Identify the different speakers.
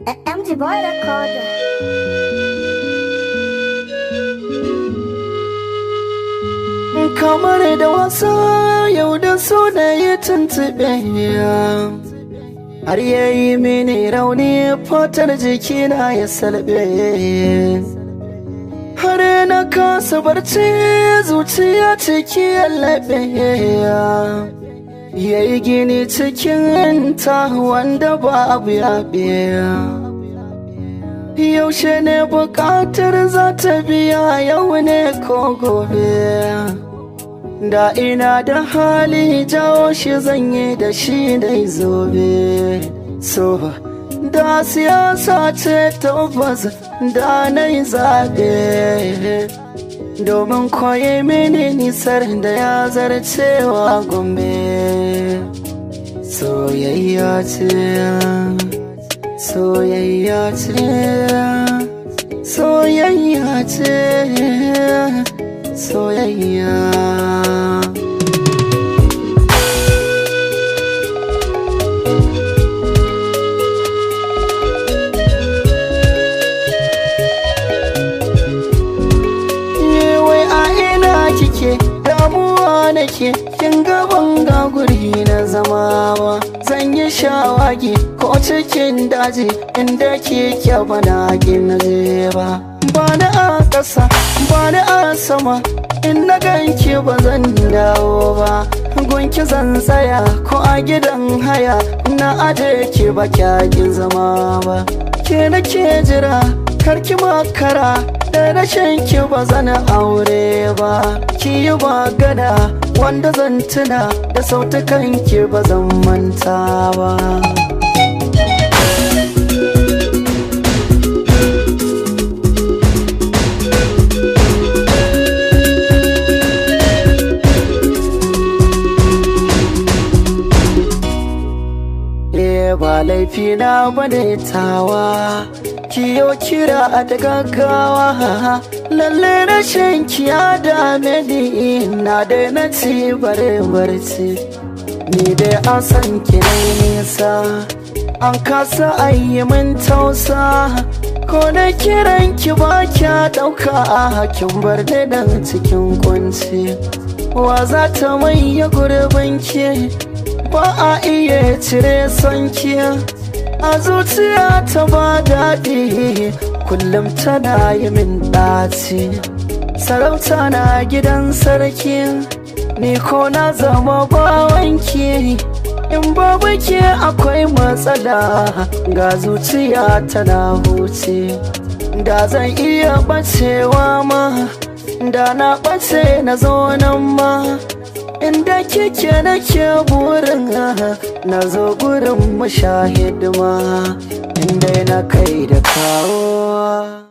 Speaker 1: MG Boy Recorder.
Speaker 2: Kamar da wasa yau da so da ya tuntuɓe har yayi mini rauni fatar jikina ya salbe har na kasa barci zuciya ciki ya laɓe yayi gini cikin ta wanda babu yaɓe. Yaushe ne bukatar za ta biya yau ne ko gobe? Da ina da hali jawo shi zanye da shi dai zobe. So da siyasa ce tabbas da na yi zaɓe, domin koyi mini nisar da ya zarcewa gombe. Soyayya ce, soyayya ce, soyayya ce, soyayya. Wai a ina kike damuwa nake, kin gaban ga guri na zama ba. Zan yi shawagi ko cikin daji inda kike bana gina ba. Ba ni a ƙasa ba ni a sama, in na ganki ba zan dawo ba. Gunki zan tsaya ko a gidan haya, na aje ki ba kyakin zama ba. Ke nake jira karki makara, da rashin ki ba zan aure ba. Ki yi magana wanda zan tuna, da sautukan ki ba zan manta ba. Ba laifina bane tawa, kiyo kira da gaggawa. Lalle rashin ki ya dame ni, na daina ci bare barci. Ni dai an san ki nisa, an kasa ayi min tausa. Ko da kiran ki ba kya ɗauka, kin bar ni nan cikin kunci. Wa za ta maye gurbin ki? Ba a iya cire sonki a zuciya ta ba daɗi, kullum tana yi min ɗaci. Sarauta na gidan sarki, ni ko na zama bawanki. In babu ke akwai matsala, ga zuciya tana huce. Da zan iya ɓacewa ma, da na ɓace na zo nan ma. Inda kike nake burin na zo gurin mu sha hidima, inda na kai da kawo.